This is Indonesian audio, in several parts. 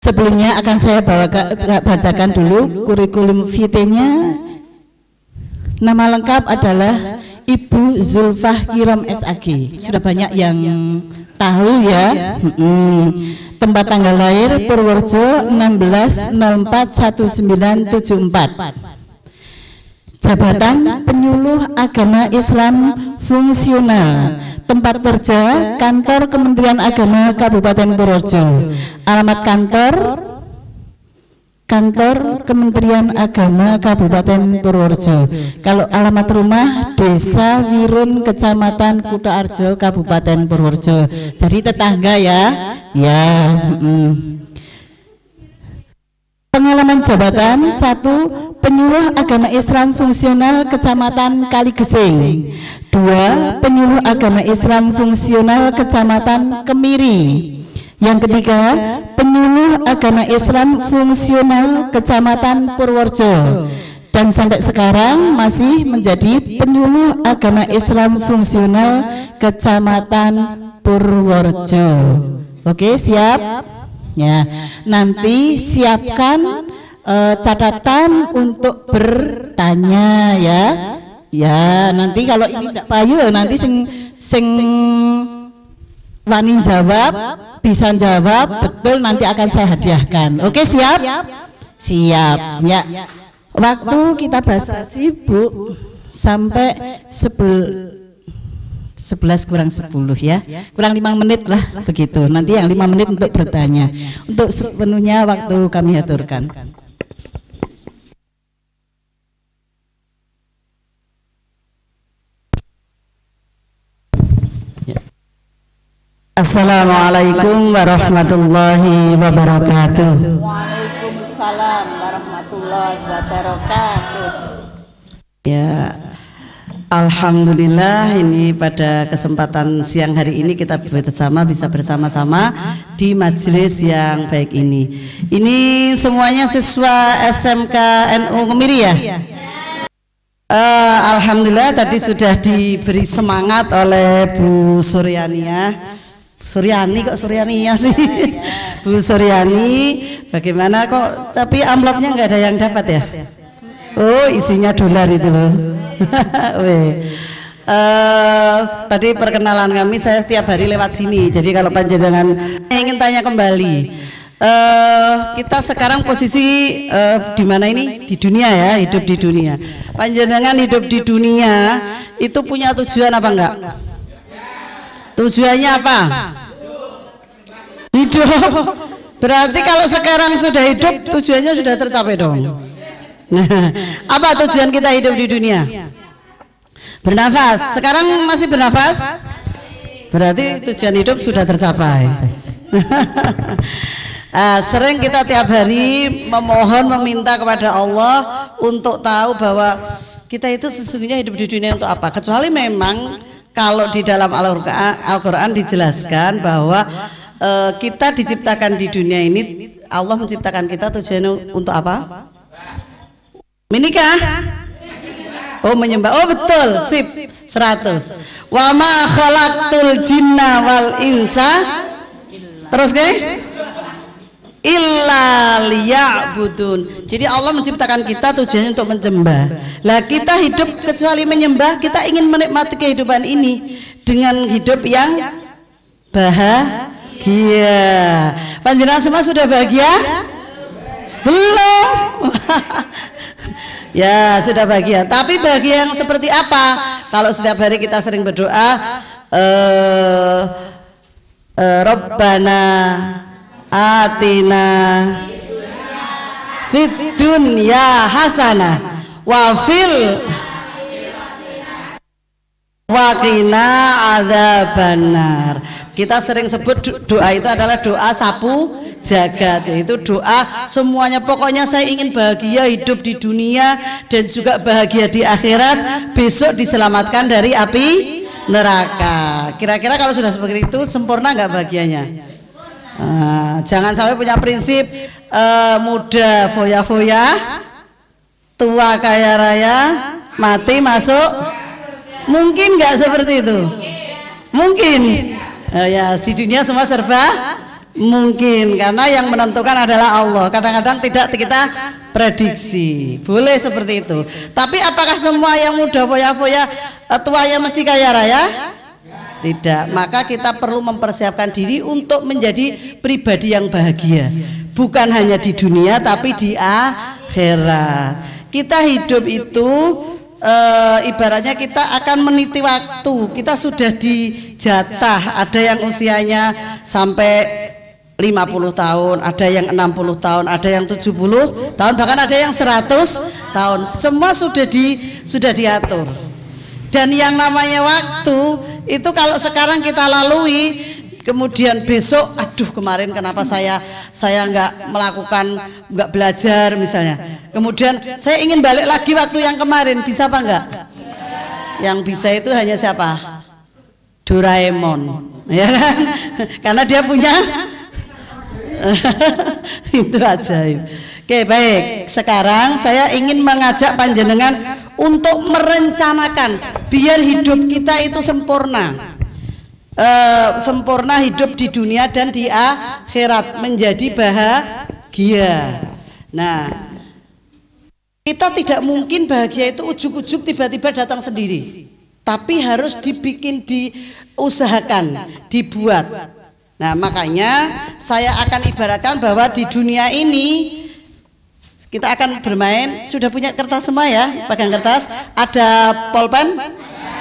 Sebelumnya akan saya bacakan dulu kurikulum vitae-nya. Nama lengkap adalah Ibu Zulfah Kiram SAG. Sudah banyak yang tahu ya. Tempat tanggal lahir Purworejo 16/04/1974. Jabatan Penyuluh Agama Islam Fungsional. Tempat kerja Kantor Kementerian Agama Kabupaten Purworejo. Alamat Kantor Kementerian Agama Kabupaten Purworejo. Kalau alamat rumah Desa Wirun Kecamatan Kutoarjo Kabupaten Purworejo. Jadi tetangga ya. Ya. Pengalaman jabatan 1. Penyuluh Agama Islam Fungsional Kecamatan Kaligesing. 2. Penyuluh Agama Islam Fungsional Kecamatan Kemiri. Yang ketiga, Penyuluh Agama Islam Fungsional Kecamatan Purworejo. Dan sampai sekarang masih menjadi Penyuluh Agama Islam Fungsional Kecamatan Purworejo. Oke, siap? Ya, nanti siapkan catatan untuk bertanya ya. Ya, nanti kalau ini tidak payu nanti sing wani jawab, bisa jawab betul nanti akan saya hadiahkan. Oke, siap? Siap. Ya. Waktu kita basa-basi Bu sampai 11 kurang 10 ya. Kurang 5 menit lah begitu. Nanti yang 5 menit untuk bertanya. Untuk sepenuhnya waktu kami aturkan. Assalamualaikum warahmatullahi wabarakatuh. Waalaikumsalam warahmatullahi wabarakatuh. Ya, alhamdulillah ini pada kesempatan siang hari ini kita bisa bersama-sama di majelis yang baik ini. Ini semuanya siswa SMK NU Kemiri ya? Alhamdulillah tadi sudah diberi semangat oleh Bu Suryani ya. Suryani kok Suryani ya sih. Bu Suryani, bagaimana kok tapi amplopnya nggak ada yang dapat ya? Oh, isinya dolar itu loh. Tadi perkenalan kami, saya setiap hari lewat sini. Jadi kalau panjenengan ingin tanya kembali, kita sekarang posisi di mana ini? Di dunia ya, hidup di dunia. Panjenengan hidup di dunia itu punya tujuan apa enggak? Tujuannya apa? Hidup. Berarti kalau sekarang sudah hidup, tujuannya sudah tercapai dong. Nah, apa tujuan kita hidup di dunia? Bernafas. Sekarang masih bernafas? Berarti tujuan hidup sudah tercapai. Sering kita tiap hari memohon, meminta kepada Allah untuk tahu bahwa kita itu sesungguhnya hidup di dunia untuk apa. Kecuali memang kalau di dalam Al-Quran dijelaskan bahwa kita diciptakan di dunia ini, Allah menciptakan kita tujuannya untuk apa? Menikah? Oh, menyembah. Oh, betul. Sip. 100. Wa ma khalaqtul jinna wal insa. Terus ke? Illa liya'budun. Jadi Allah menciptakan kita tujuannya untuk menyembah. Lah kita hidup kecuali menyembah, kita ingin menikmati kehidupan ini dengan hidup yang bahagia. Panjenengan semua sudah bahagia? Belum. Ya, sudah bahagia. Tapi bahagia yang seperti apa? Kalau setiap hari kita sering berdoa, Rabbana atina fid dunya hasanah wa fil waqina adzabannar. Kita sering sebut doa itu adalah doa sapu jagat, yaitu doa semuanya. Pokoknya saya ingin bahagia hidup di dunia dan juga bahagia di akhirat, besok diselamatkan dari api neraka. Kira-kira kalau sudah seperti itu sempurna nggak bahagianya? Jangan sampai punya prinsip muda foya-foya, tua kaya raya, mati masuk. Mungkin nggak seperti itu? Mungkin. Ya, di dunia semua serba Mungkin karena yang menentukan adalah Allah. Kadang-kadang tidak kita prediksi. Boleh seperti itu. Tapi apakah semua yang muda foya-foya tuanya mesti kaya raya? Tidak. Maka kita perlu mempersiapkan diri untuk menjadi pribadi yang bahagia. Bukan hanya di dunia tapi di akhirat. Kita hidup itu ibaratnya kita akan meniti waktu. Kita sudah dijatah. Ada yang usianya sampai 50 tahun, ada yang 60 tahun, ada yang 70 tahun, bahkan ada yang 100 tahun. Semua sudah diatur. Dan yang namanya waktu itu kalau sekarang kita lalui, kemudian besok, aduh kemarin kenapa saya nggak belajar misalnya. Kemudian saya ingin balik lagi waktu yang kemarin, bisa apa enggak? Yang bisa itu hanya siapa? Doraemon, ya kan? Karena dia punya itu ajaib. Oke, baik. Sekarang saya ingin mengajak panjenengan untuk merencanakan biar hidup kita itu sempurna. Sempurna hidup di dunia dan di akhirat, menjadi bahagia. Nah, kita tidak mungkin bahagia itu ujuk-ujuk tiba-tiba datang sendiri, tapi harus dibikin, diusahakan, dibuat. Nah, makanya saya akan ibaratkan bahwa di dunia ini kita akan bermain. Sudah punya kertas semua ya? Pegang kertas. Ada pulpen?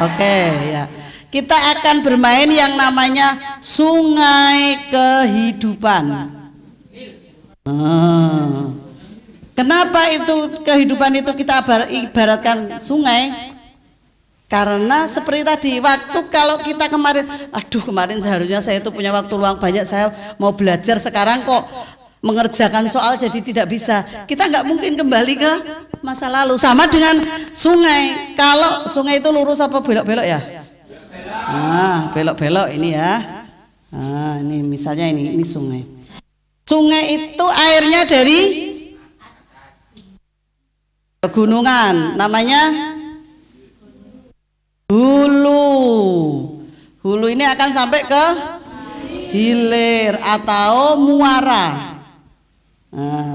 Oke, ya. Kita akan bermain yang namanya sungai kehidupan. Kenapa itu kehidupan itu kita ibaratkan sungai? Karena seperti tadi, waktu kalau kita kemarin, aduh kemarin seharusnya saya itu punya waktu luang banyak, saya mau belajar, sekarang kok mengerjakan soal jadi tidak bisa. Kita nggak mungkin kembali ke masa lalu. Sama dengan sungai, kalau sungai itu lurus apa belok-belok ya? Nah, belok-belok ini ya. Nah, ini misalnya ini sungai. Sungai itu airnya dari pegunungan, namanya hulu. Hulu ini akan sampai ke hilir atau muara. Nah,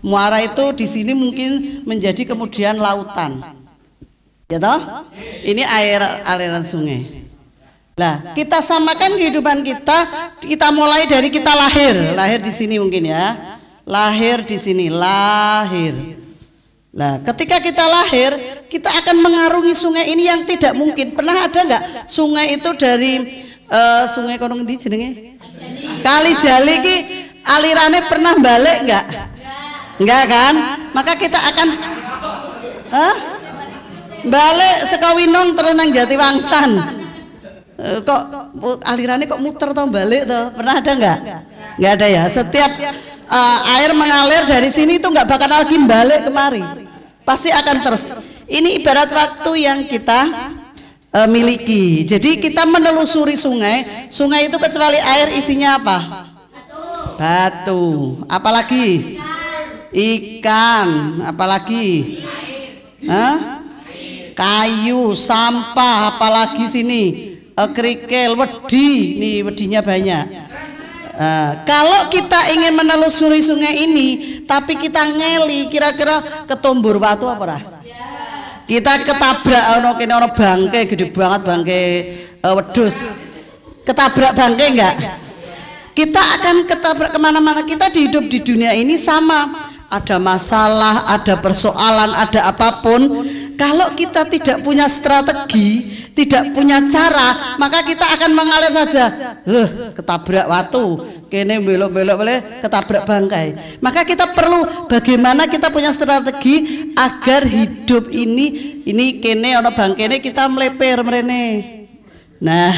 muara itu di sini mungkin menjadi kemudian lautan. Ya toh? Ini aliran sungai. Nah, kita samakan kehidupan kita mulai dari kita lahir di sini mungkin ya. Lahir di sini, lahir. Nah, ketika kita lahir, kita akan mengarungi sungai ini yang tidak mungkin. Pernah ada nggak sungai itu dari sungai Konong di jenenge? Kali Jali ki alirannya pernah balik nggak? Nggak kan? Maka kita akan balik sekawinong terus nang Jatiwangsan. Kok alirannya kok muter toh balik toh? Pernah ada nggak? Nggak ada ya. Setiap air mengalir dari sini itu nggak bakal lagi balik kemari, pasti akan terus. Ini ibarat waktu yang kita miliki. Jadi kita menelusuri sungai. Sungai itu kecuali air isinya apa? Batu. Apalagi? Ikan. Apalagi? Kayu, sampah. Apalagi sini? Kerikil, wedi. Nih wedinya banyak. Kalau kita ingin menelusuri sungai ini, tapi kita ngeli, kira-kira ketumbur watu apa ora? Kita ketabrak kene ono bangke gede banget, bangke wedhus. Ketabrak bangke enggak? Kita akan ketabrak kemana-mana. Kita hidup di dunia ini sama. Ada masalah, ada persoalan, ada apapun. Kalau kita tidak punya strategi, tidak punya cara, maka kita akan mengalir saja. Ketabrak watu, kene belok-belok boleh ketabrak bangkai. Maka kita perlu bagaimana kita punya strategi agar hidup ini kene ono bangkene kita meleper mrene. Nah,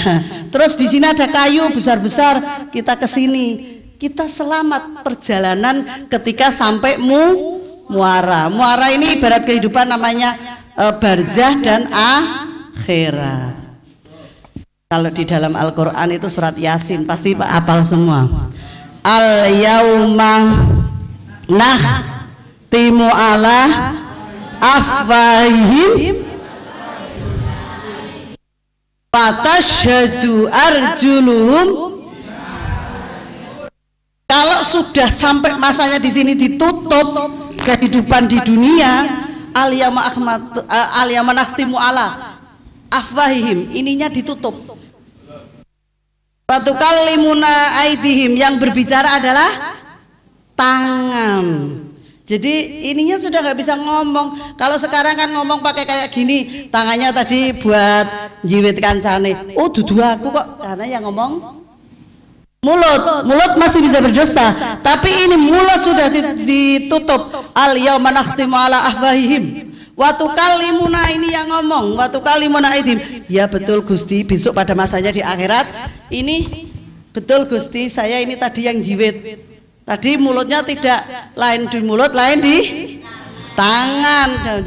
terus di sini ada kayu besar-besar, kita ke sini. Kita selamat perjalanan ketika sampai muara. Muara ini ibarat kehidupan, namanya barzah dan akhirat. Kalau di dalam Al-Quran itu surat Yasin pasti hafal semua. Al-yauma nakhtimu ala afwahihim wa tashhadu arjuluhum Kalau sudah sampai masanya di sini ditutup kehidupan di dunia, al-yawma nakhtimu ala afwahihim, ininya ditutup. Wa tukallimuna aydihim, yang berbicara adalah tangan. Jadi ininya sudah nggak bisa ngomong. Kalau sekarang kan ngomong pakai kayak gini, tangannya tadi buat jiwit kancane. Oh dudu aku kok, karena yang ngomong mulut masih bisa berdusta, tapi ini mulut sudah ditutup. Al yauma nakhtimu ala afwahihim wa tukallimuna, ini yang ngomong wa tukallimuna aydihim. Ya betul Gusti, besok pada masanya di akhirat ini betul Gusti, saya ini tadi yang jiwit. Tadi mulutnya tidak lain di mulut, lain di tangan.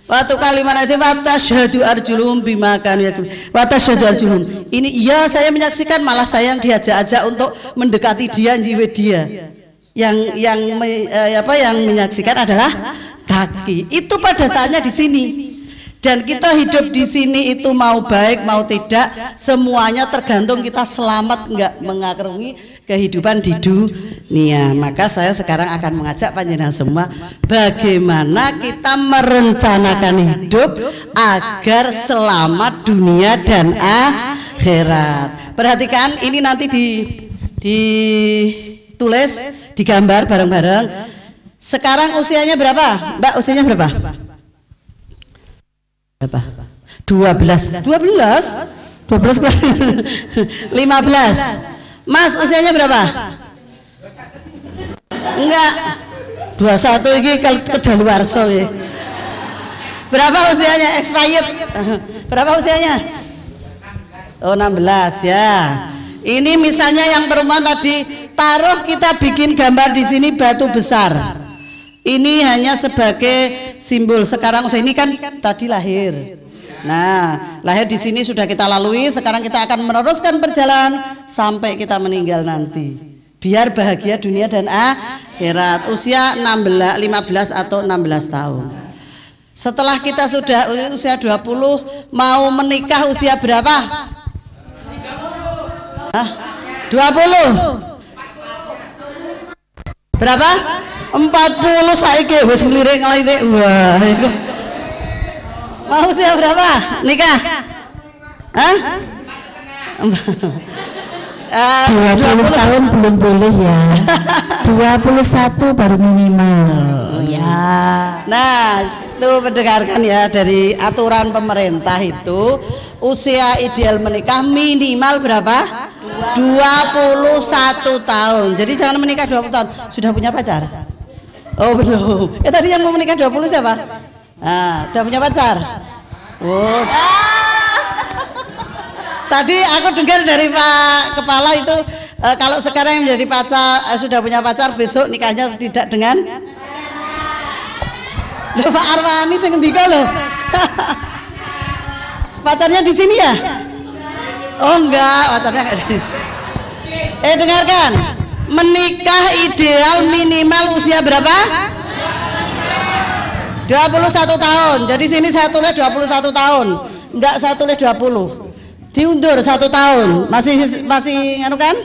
Waktu kalimat itu watashhadu arjuluhum bima kanu yaksubun. Watashhadu arjuluhum. Ini iya saya menyaksikan, malah saya yang diajak-ajak untuk mendekati dia, jiwet dia. Yang menyaksikan adalah kaki. Itu pada saatnya di sini. Dan kita hidup di sini itu mau baik mau tidak, semuanya tergantung kita selamat enggak mengarungi kehidupan di dunia. Maka saya sekarang akan mengajak panjenengan semua bagaimana kita merencanakan hidup agar selamat dunia dan akhirat. Perhatikan ini nanti ditulis, digambar bareng-bareng. Sekarang usianya berapa? Mbak, usianya berapa? 12 15. Mas usianya berapa? Enggak, 21 ini kedaluarsa ya. Berapa usianya? Expired. Berapa usianya? Oh 16 ya. Ini misalnya yang perempuan tadi, taruh kita bikin gambar di sini batu besar. Ini hanya sebagai simbol. Sekarang ini kan tadi lahir. Nah, lahir di sini sudah kita lalui. Sekarang kita akan meneruskan perjalanan sampai kita meninggal nanti. Biar bahagia dunia dan akhirat. Usia 15 atau 16 tahun. Setelah kita sudah usia 20, mau menikah usia berapa? 20. Berapa? 40 saiki wis ngelirik-ngelirik. Wah, itu. Mau usia berapa? Nikah? Hah? 20 tahun belum boleh ya. 21 baru minimal. Ya. Nah, itu mendengarkan ya, dari aturan pemerintah itu usia ideal menikah minimal berapa? 21 tahun. Jadi jangan menikah 20 tahun. Sudah punya pacar? Oh belum. Tadi yang mau menikah 20 siapa? Nah, udah punya pacar? Oh. Tadi aku dengar dari Pak Kepala itu kalau sekarang yang menjadi pacar sudah punya pacar, besok nikahnya tidak dengan loh, Pak Arwani sing ngendika loh. Pacarnya di sini ya? Oh enggak, pacarnya enggak di sini. Dengarkan, menikah ideal minimal usia berapa? 21 tahun. Jadi sini saya tulis 21 tahun. Enggak, saya tulis 20. Diundur 1 tahun. Masih nganu kan?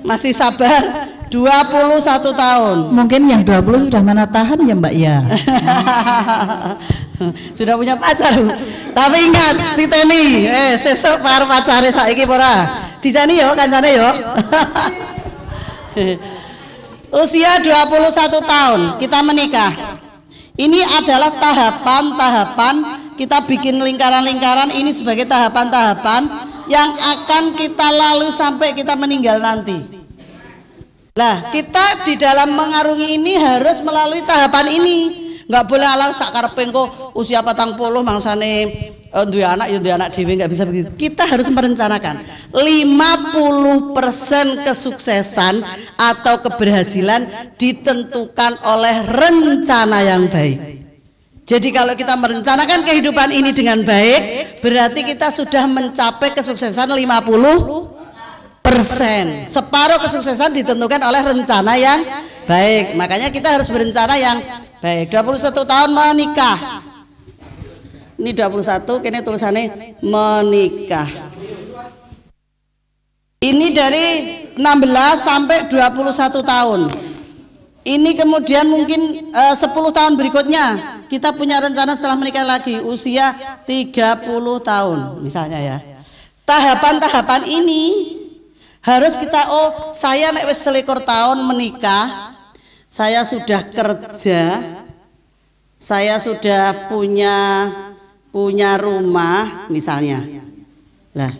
Masih sabar. 21 tahun. Mungkin yang 20 sudah mana tahan ya Mbak ya. Sudah punya pacar. Tapi ingat, titeni, sesuk par pacare saiki ora. Dijani yo kancane yo. Usia 21 tahun kita menikah. Ini adalah tahapan-tahapan, kita bikin lingkaran-lingkaran ini sebagai tahapan-tahapan yang akan kita lalui sampai kita meninggal nanti. Lah, kita di dalam mengarungi ini harus melalui tahapan ini. Nggak boleh ala sak karepe engko usia 40 mangsane duwe anak ya duwe anak dhewe, nggak bisa begitu. Kita harus merencanakan 50% kesuksesan atau keberhasilan ditentukan oleh rencana yang baik. Jadi kalau kita merencanakan kehidupan ini dengan baik, berarti kita sudah mencapai kesuksesan 50%. Separuh kesuksesan ditentukan oleh rencana yang baik. Makanya kita harus berencana yang baik. 21 tahun menikah. Ini 21, kini tulisannya menikah. Ini dari 16 sampai 21 tahun. Ini kemudian mungkin 10 tahun berikutnya kita punya rencana setelah menikah lagi usia 30 tahun misalnya ya. Tahapan-tahapan ini harus kita, oh saya nek wis 21 tahun menikah, saya sudah kerja, saya sudah punya rumah misalnya. Lah,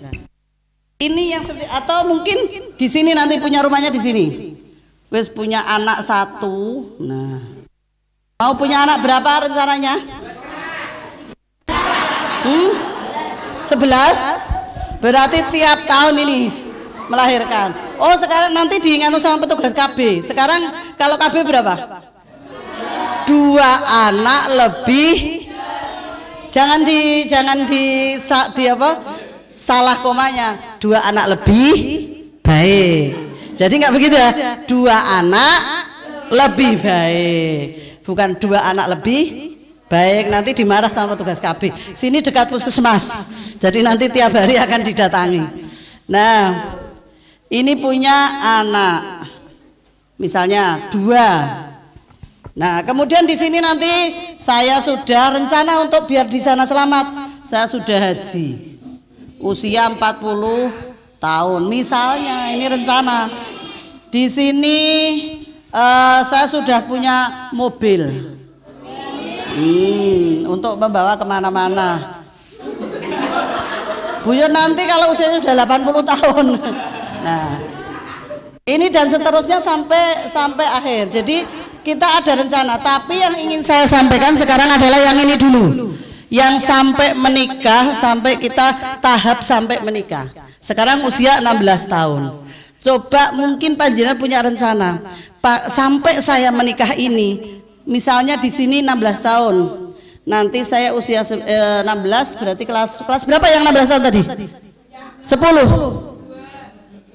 ini yang seperti, atau mungkin di sini nanti punya rumahnya di sini. Wis punya anak 1. Nah, mau punya anak berapa rencananya? 11. Berarti tiap tahun ini melahirkan. Oh, sekarang nanti diinganu sama petugas KB. Sekarang kalau KB berapa? 2 anak lebih. Jangan di apa? Salah komanya. 2 anak lebih baik. Jadi nggak begitu ya? 2 anak lebih baik, bukan 2 anak lebih baik. Nanti dimarah sama petugas KB. Sini dekat puskesmas, jadi nanti tiap hari akan didatangi. Nah, ini punya anak, misalnya 2. Nah, kemudian di sini nanti saya sudah rencana untuk biar di sana selamat. Saya sudah haji, usia 40 tahun misalnya, ini rencana. Di sini saya sudah punya mobil untuk membawa kemana-mana. Buyut nanti kalau usianya sudah 80 tahun. Nah, ini dan seterusnya sampai akhir. Jadi kita ada rencana, tapi yang ingin saya sampaikan sekarang adalah yang ini dulu, yang sampai menikah, sampai kita tahap sampai menikah. Sekarang usia 16 tahun. Coba mungkin panjenengan punya rencana, Pak, sampai saya menikah ini, misalnya di sini 16 tahun. Nanti saya usia 16, berarti kelas berapa yang 16 tahun tadi? 10.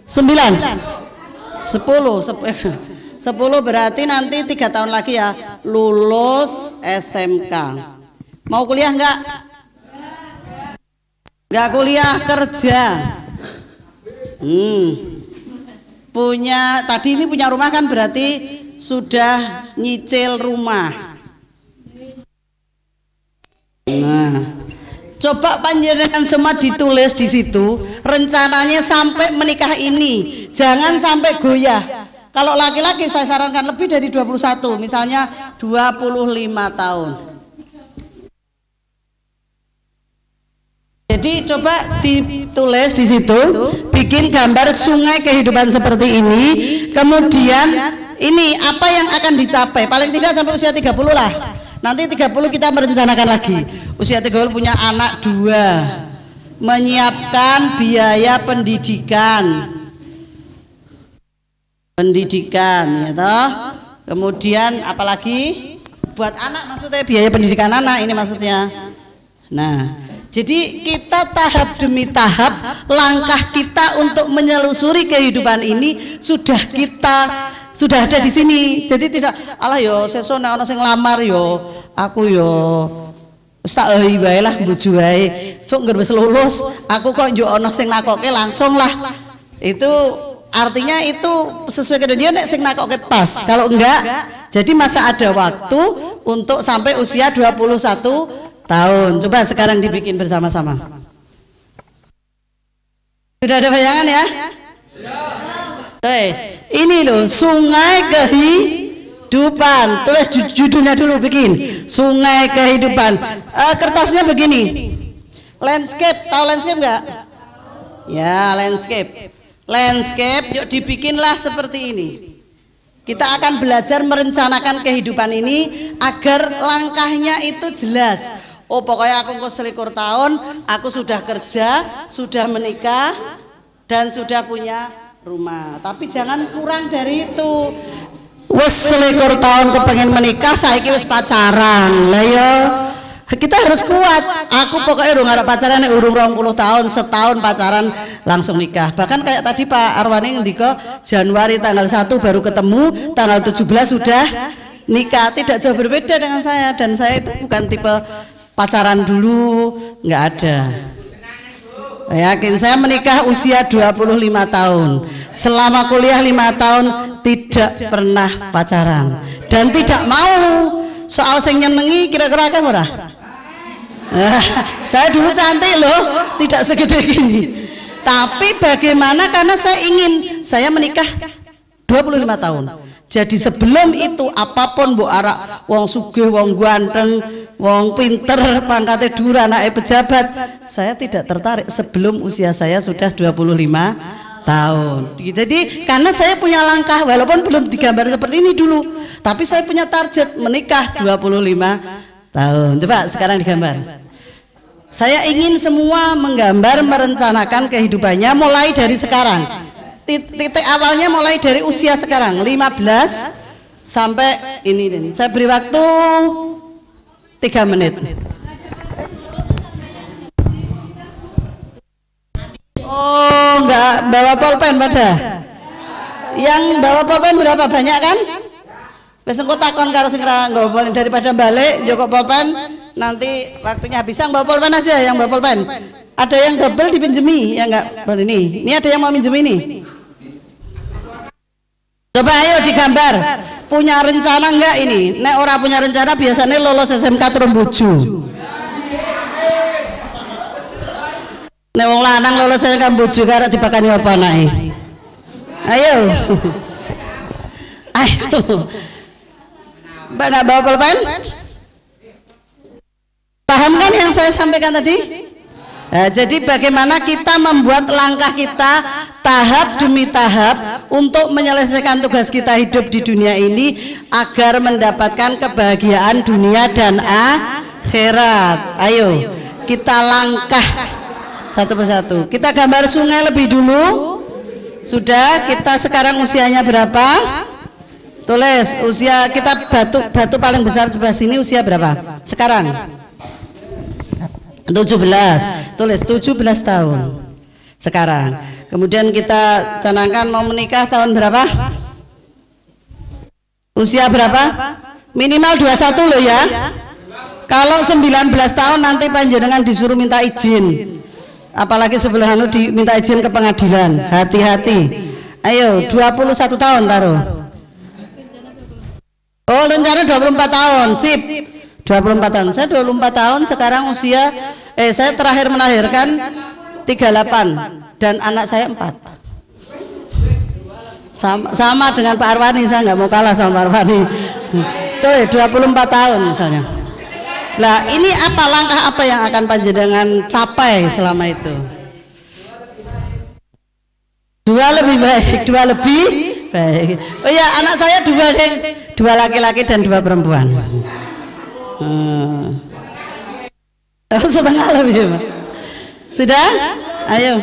9. 10 berarti nanti 3 tahun lagi ya lulus SMK. Mau kuliah enggak? Enggak kuliah, kerja. Tadi ini punya rumah kan berarti sudah nyicil rumah. Nah, coba panjenengan semua ditulis di situ rencananya sampai menikah ini, jangan sampai goyah. Kalau laki-laki saya sarankan lebih dari 21, misalnya 25 tahun. Jadi coba ditulis di situ, bikin gambar sungai kehidupan seperti ini. Kemudian ini apa yang akan dicapai, paling tidak sampai usia 30 lah. Nanti 30 kita merencanakan lagi. Usia 30 punya anak 2, menyiapkan biaya pendidikan ya toh. Kemudian apalagi buat anak, maksudnya biaya pendidikan anak ini maksudnya. Nah, jadi kita tahap demi tahap, langkah kita untuk menyelusuri kehidupan ini sudah ada di sini. Jadi tidak alah yo sesuk nek ana sing lamar yo aku yo wis tak ehi wae lah bojo wae. Sok ngger wis lulus, aku kok yo ana sing nakoke langsung lah. Itu artinya itu sesuai dengan dia nek sing nakoke pas. Kalau enggak, jadi masa ada waktu untuk sampai usia 21 tahun. Coba sekarang dibikin bersama-sama. Sudah ada bayangan ya? Ini loh, sungai kehidupan. Tulis judulnya dulu, bikin sungai kehidupan. Kertasnya begini, landscape. Tahu landscape enggak? Ya, landscape. Yuk dibikinlah seperti ini. Kita akan belajar merencanakan kehidupan ini agar langkahnya itu jelas. Oh, pokoknya aku kok 21 tahun, aku sudah kerja, sudah menikah, dan sudah punya rumah. Tapi jangan kurang dari itu. Wes 21 tahun kepengen menikah, saiki wis pacaran. Lah ya, kita harus kuat. Aku pokoknya urung ada pacaran, urung 20 tahun, setahun pacaran langsung nikah. Bahkan kayak tadi Pak Arwani ngendika Januari tanggal 1 baru ketemu, tanggal 17 sudah nikah. Tidak jauh berbeda dengan saya, dan saya itu bukan tipe pacaran dulu, nggak ada. Yakin, saya menikah usia 25 tahun. Selama kuliah 5 tahun tidak pernah pacaran dan tidak mau. Soal sing nyenengi kira-kira akeh ora? Saya dulu cantik loh, tidak segede gini. Tapi bagaimana, karena saya menikah 25 tahun. Jadi sebelum itu apapun mbok arak wong sugih, wong ganteng, wong pinter, pangkate dhuwur, anake pejabat, saya tidak tertarik sebelum usia saya sudah 25 tahun. Jadi karena saya punya langkah, walaupun belum digambar seperti ini dulu, tapi saya punya target menikah 25 tahun. Coba sekarang digambar. Saya ingin semua menggambar, merencanakan kehidupannya mulai dari sekarang. Titik awalnya mulai dari usia sekarang 15 sampai ini. Saya beri waktu 3 menit. Oh, enggak bawa pulpen pada? Yang bawa pulpen berapa, banyak kan? Wes engko takon karo sing ra nggawa pulpen, daripada balik njoko pulpen nanti waktunya habis. Yang bawa pulpen aja, yang bawa pulpen. Ada yang double dipinjemi, ya enggak? Ini ada yang mau minjem ini. Coba ayo digambar. Punya rencana enggak ini? Nek ora punya rencana biasanya lolos SMK turun bojo. Nek wong lanang lolos SMK bojo karo dipakani apa anake? Ayo. Ayo. Mbak enggak bawa pulpen? Paham kan yang saya sampaikan tadi? Nah, jadi bagaimana kita membuat langkah kita tahap demi tahap untuk menyelesaikan tugas kita hidup di dunia ini agar mendapatkan kebahagiaan dunia dan akhirat. Ayo kita langkah satu persatu. Kita gambar sungai lebih dulu. Sudah, kita sekarang usianya berapa? Tulis usia kita, batu paling besar sebelah sini usia berapa? Sekarang 17, tulis 17 tahun sekarang. Kemudian kita canangkan mau menikah tahun berapa? Usia berapa? Minimal 21 loh ya. Kalau 19 tahun nanti panjenengan disuruh minta izin. Apalagi sebelum diminta izin ke pengadilan. Hati-hati. Ayo 21 tahun taruh. Oh, rencana 24 tahun. Sip. 24 tahun. Saya 24 tahun sekarang usia saya terakhir melahirkan 38 dan anak saya 4. Sama dengan Pak Arwani, saya nggak mau kalah sama Pak Arwani. Tuh 24 tahun misalnya. Lah ini apa langkah apa yang akan panjenengan capai selama itu? 2 lebih baik, 2 lebih baik. Oh ya, anak saya 2 deh, 2 laki-laki dan 2 perempuan. Setengah lebih. Sudah? Ayo.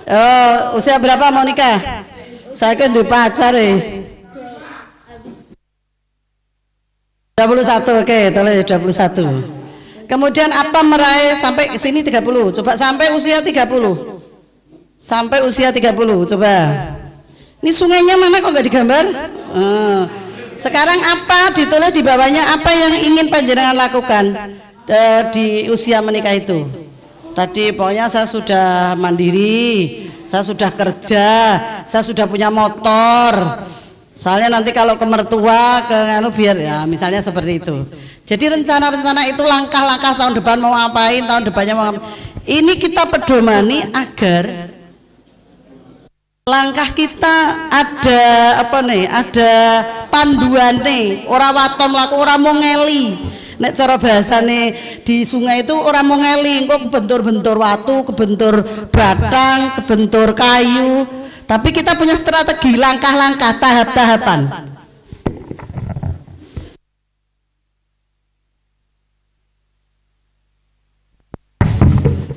Oh, usia berapa mau nikah? Saya kan di pacar 21, oke, tulis 21. Kemudian apa meraih sampai sini 30. Coba sampai usia 30. Sampai usia 30, coba. Ini sungainya mana kok nggak digambar? Sekarang apa ditulis di bawahnya, apa yang ingin panjenengan lakukan di usia menikah itu? Tadi pokoknya saya sudah mandiri, saya sudah kerja, saya sudah punya motor. Soalnya nanti kalau ke mertua, ke biar ya misalnya seperti itu. Jadi rencana-rencana itu langkah-langkah tahun depan mau ngapain, tahun depannya mau ngapain. Ini kita pedomani agar langkah kita ada apa nih, ada panduan nih, orang waton laku orang mau ngeli. Nek cara bahasane di sungai itu orang mau ngeli, kok kebentur-bentur watu, kebentur batang, kebentur kayu. Tapi kita punya strategi, langkah-langkah, tahap-tahapan.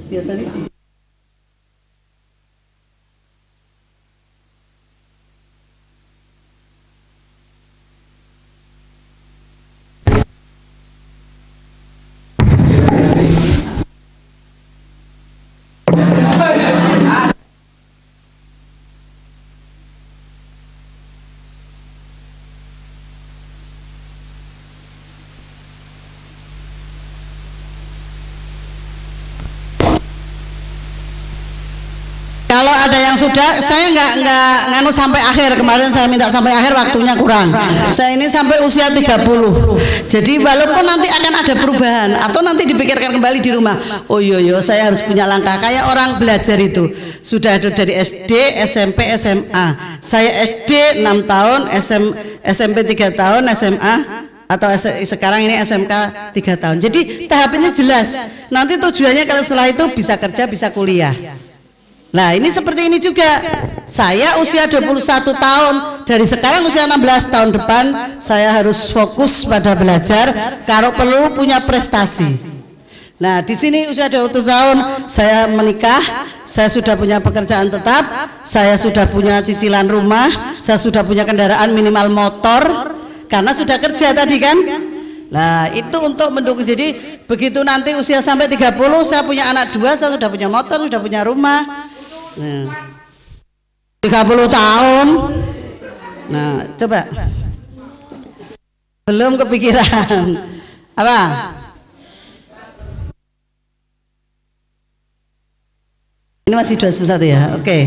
Biasanya ada yang sudah, saya nggak nganu sampai akhir. Kemarin saya minta sampai akhir, waktunya kurang. Saya ini sampai usia 30. Jadi walaupun nanti akan ada perubahan atau nanti dipikirkan kembali di rumah, oh yo saya harus punya langkah kayak orang belajar itu. Sudah ada dari SD, SMP, SMA. Saya SD 6 tahun, SMP 3 tahun, SMA atau sekarang ini SMK 3 tahun. Jadi tahapnya jelas. Nanti tujuannya kalau setelah itu bisa kerja, bisa kuliah. Nah ini seperti ini juga. Saya usia 21 tahun, dari sekarang usia 16 tahun depan saya harus fokus pada belajar. Kalau perlu punya prestasi. Nah di sini usia 20 tahun saya menikah, saya sudah punya pekerjaan tetap, saya sudah punya cicilan rumah, saya sudah punya kendaraan minimal motor, karena sudah kerja tadi kan. Nah itu untuk mendukung. Jadi begitu nanti usia sampai 30 saya punya anak 2, saya sudah punya motor, sudah punya rumah. Nah, 30 tahun. Nah coba, belum kepikiran apa? Ini masih 21 ya, oke.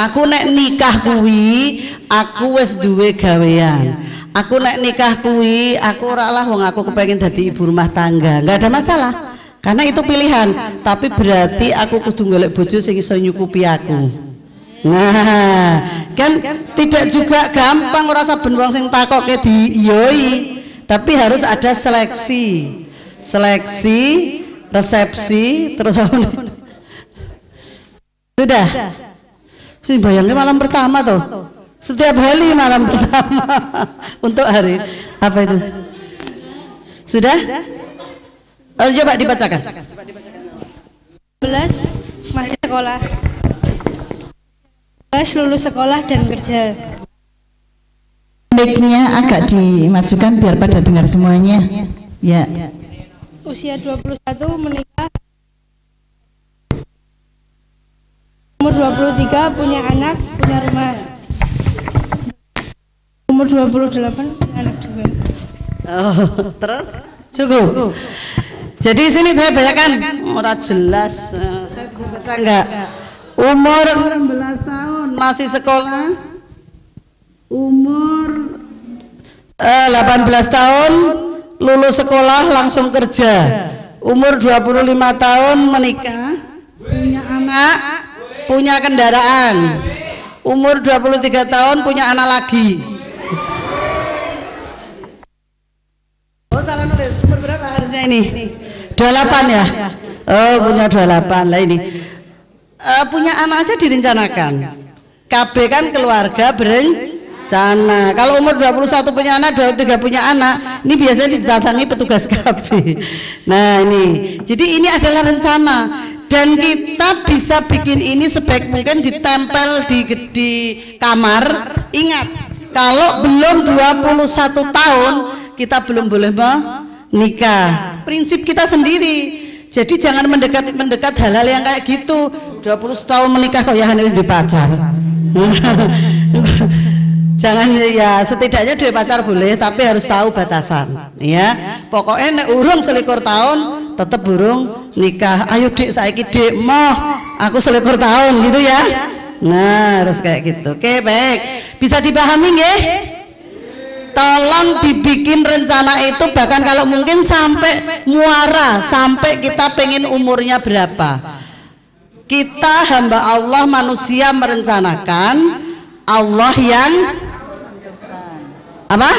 Aku nek nikah kuwi, aku wis duwe gawean. Aku nek nikah kuwi, aku ora lah wong aku kepengin dadi ibu rumah tangga. Enggak ada masalah. Karena itu pilihan, tapi berarti aku kudu golek bojo sing iso nyukupi aku. Nah, kan tidak juga gampang ora saben wong sing takoke diiyoi, tapi harus ada seleksi. Seleksi, resepsi, terus sudah. Sih bayangnya malam pertama tuh. Setiap hari malam pertama untuk hari apa itu? Sudah? Oh, coba dibacakan. 11 masih sekolah. 11 lulus sekolah dan kerja. Mic-nya agak dimajukan biar pada dengar semuanya. Ya. Usia 21 menikah. Umur 23 punya anak, punya rumah. Umur 28 anak 2. Oh, terus cukup. Jadi sini saya bayangkan ora jelas. Saya bisa baca enggak? Umur 16 tahun masih sekolah. Umur 18 tahun lulus sekolah langsung kerja. Umur 25 tahun menikah, punya anak, punya kendaraan. Umur 23 tahun punya anak lagi. Oh salah nulis. Umur berapa harusnya ini? 28 ya? Oh punya 28 lah ini. Punya anak aja direncanakan. KB kan keluarga berencana. Kalau umur 21 punya anak, 23 punya anak, ini biasanya didatangi petugas KB. Nah ini, jadi ini adalah rencana. Dan kita bisa bikin ini sebaik mungkin ditempel di kamar. Ingat, kalau belum 21 tahun kita belum boleh menikah. Prinsip kita sendiri. Jadi jangan mendekat hal-hal yang kayak gitu. 20 tahun menikah kok ya hanya di pacar. Jangan ya, setidaknya di pacar boleh, tapi harus tahu batasan. Ya, pokoknya urung selikur tahun tetap burung nikah. Ayo dik saiki dik, moh aku selikur tahun gitu ya. Nah harus kayak gitu. Oke baik, bisa dipahami nggih? Tolong dibikin rencana itu, bahkan kalau mungkin sampai muara, sampai kita pengen umurnya berapa. Kita hamba Allah manusia merencanakan, Allah yang apa?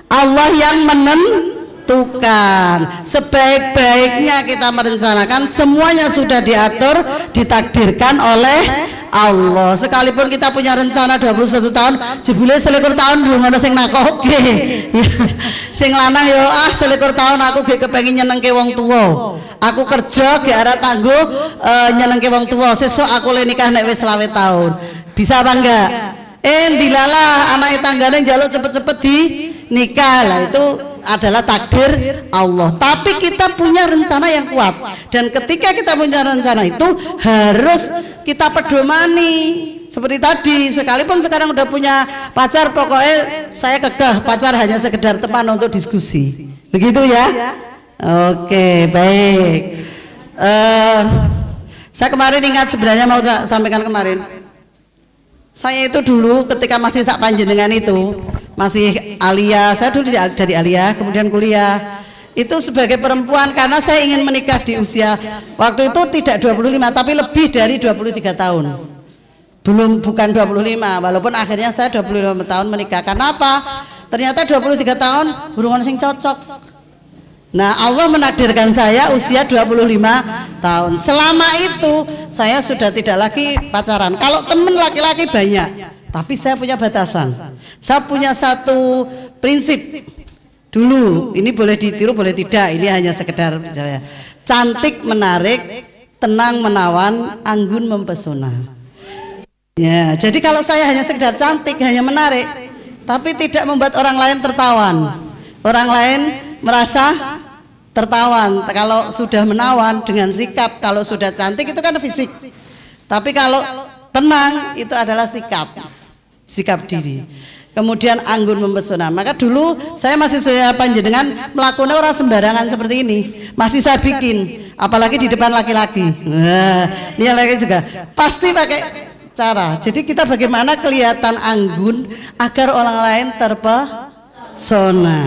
Allah yang menentukan. Sebaik-baiknya kita merencanakan, semuanya sudah diatur, ditakdirkan oleh Allah. Sekalipun kita punya rencana 21 tahun, jebule selikur tahun belum ada sing nakoke. Sing lanang yo selikur tahun aku ge kepengin nyenengke wong tua. Aku kerja ge arep tangguh nyenengke wong tua. Sesuk aku le nikah nek wis 20 tahun. Bisa apa enggak? Dilalah anake tanggane njaluk cepet-cepet di nikah. Lah itu adalah takdir Allah. Tapi kita punya rencana yang kuat, dan ketika kita punya rencana itu harus kita pedomani. Seperti tadi, sekalipun sekarang udah punya pacar, pokoknya saya kekeh pacar hanya sekedar teman untuk diskusi. Begitu ya? Oke, baik. Saya kemarin ingat, sebenarnya mau saya sampaikan kemarin. Saya itu dulu ketika masih sak panjenengan itu, masih alia, saya dulu dari alia, kemudian kuliah. Itu sebagai perempuan karena saya ingin menikah di usia waktu itu tidak 25 tapi lebih dari 23 tahun. Bukan 25, walaupun akhirnya saya 25 tahun menikah. Karena apa? Ternyata 23 tahun hubungan sing cocok. Nah, Allah menakdirkan saya usia 25 tahun. Selama itu saya sudah tidak lagi pacaran. Kalau temen laki-laki banyak, tapi saya punya batasan. Saya punya satu prinsip. Dulu, ini boleh ditiru, boleh tidak. Ini hanya sekedar bicara. Cantik menarik, tenang menawan, anggun mempesona. Ya, jadi kalau saya hanya sekedar cantik, hanya menarik, tapi tidak membuat orang lain tertawan. Orang lain merasa tertawan. Kalau sudah menawan dengan sikap, kalau sudah cantik itu kan fisik. Tapi kalau tenang itu adalah sikap diri. Kemudian anggun mempesona. Maka dulu saya masih saya panjenengan melakukan orang sembarangan seperti ini. Masih saya bikin, apalagi di depan laki-laki. Nah, ini laki juga pasti pakai cara. Jadi kita bagaimana kelihatan anggun agar orang lain terpesona.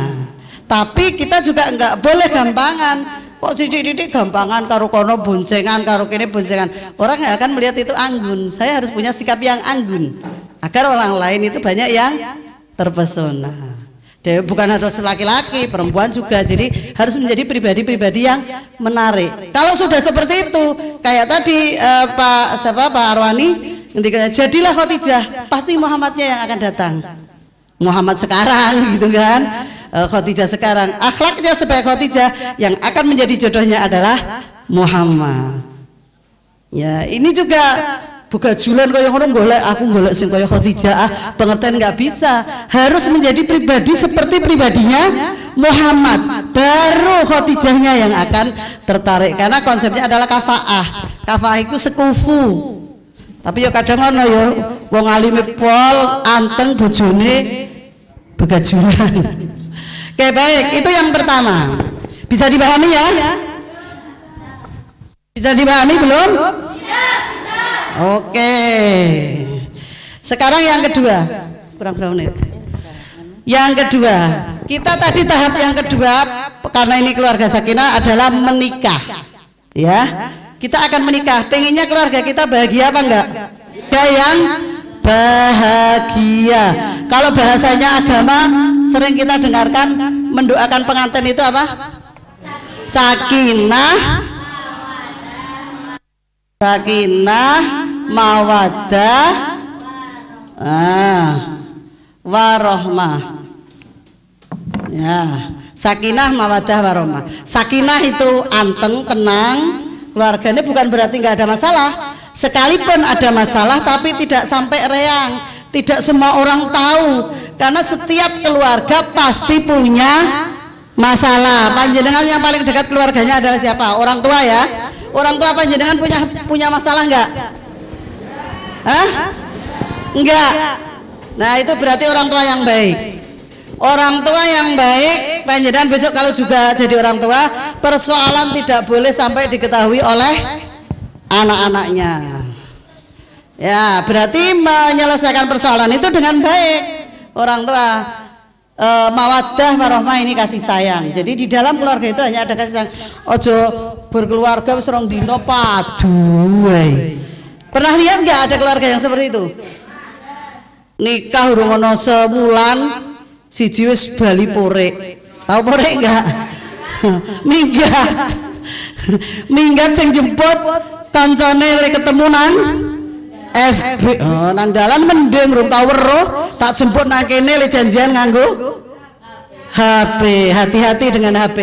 Tapi kita juga enggak boleh gampangan. Kok sidik-sidik gampangan karo kono boncengan, karo kene boncengan. Orang nggak akan melihat itu anggun. Saya harus punya sikap yang anggun agar orang lain itu banyak yang terpesona. Bukan harus laki-laki, perempuan juga. Jadi harus menjadi pribadi-pribadi yang menarik. Kalau sudah seperti itu, kayak tadi Pak Arwani, jadilah Khadijah, pasti Muhammadnya yang akan datang. Muhammad sekarang gitu kan. Khadijah sekarang, akhlaknya sebagai Khadijah, yang akan menjadi jodohnya adalah Muhammad. Ya, ini juga bukan jualan kaya ngono golek aku golek sing kaya Khadijah, pengertian nggak bisa. Harus menjadi pribadi seperti pribadinya Muhammad, baru Khadijahnya yang akan tertarik. Karena konsepnya adalah kafaah. Kafaah itu sekufu. Tapi ya kadang ngono ya, wong alime pol anteng bojone begajulan. Oke, baik, itu yang pertama. Bisa dipahami ya? Bisa dipahami belum? Oke. Sekarang yang kedua. Kurang berapa menit? Yang kedua, kita tadi tahap yang kedua karena ini keluarga sakinah adalah menikah. Ya. Kita akan menikah. Pengennya keluarga kita bahagia apa enggak? Yang bahagia. Kalau bahasanya agama sering kita dengarkan, mendoakan pengantin itu apa? Sakinah, mawaddah, warohmah. Ya, sakinah, mawaddah, warohmah. Sakinah itu anteng, tenang. Keluarganya bukan berarti nggak ada masalah. Sekalipun ada masalah, tapi tidak sampai reang. Tidak semua orang tahu. Karena setiap keluarga pasti punya masalah. Panjenengan yang paling dekat keluarganya adalah siapa? Orang tua ya. Orang tua panjenengan punya masalah enggak? Hah? Enggak. Nah, itu berarti orang tua yang baik. Orang tua yang baik, panjenengan besok kalau juga jadi orang tua, persoalan tidak boleh sampai diketahui oleh anak-anaknya. Ya, berarti menyelesaikan persoalan itu dengan baik. Orang tua mawaddah warohmah ini kasih sayang. Jadi di dalam keluarga itu hanya ada kasih sayang. Ojo berkeluarga wis rong dino padu. Pernah lihat nggak ada keluarga yang seperti itu? Nikah urung ono sebulan siji wis bali pore. Tahu pore enggak? Minggat sing jemput kancane le ketemu nang FB. Oh, nang dalan mending rung tau weruh, tak jemput nang kene le janjian nganggo HP. Hati-hati dengan HP.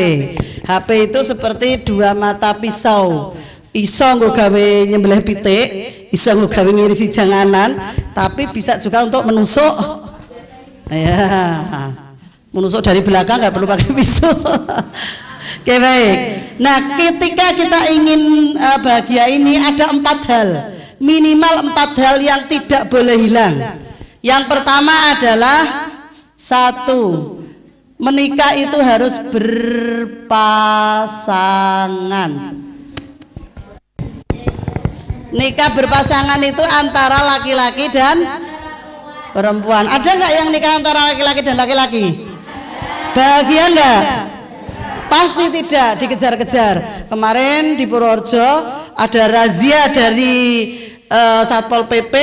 HP itu seperti dua mata pisau. Iso nggo gawe nyembelih pitik, iso nggo gawe ngirisi janganan, tapi bisa juga untuk menusuk. Ya. Menusuk dari belakang nggak perlu pakai pisau. Oke, baik. Nah, ketika kita ingin bahagia ini ada 4 hal, minimal 4 hal yang tidak boleh hilang. Yang pertama adalah 1, menikah itu harus berpasangan. Nikah berpasangan itu antara laki-laki dan perempuan. Ada nggak yang nikah antara laki-laki dan laki-laki? Bahagia nggak? Pasti tidak, dikejar-kejar. Kemarin di Purworejo ada razia dari Satpol PP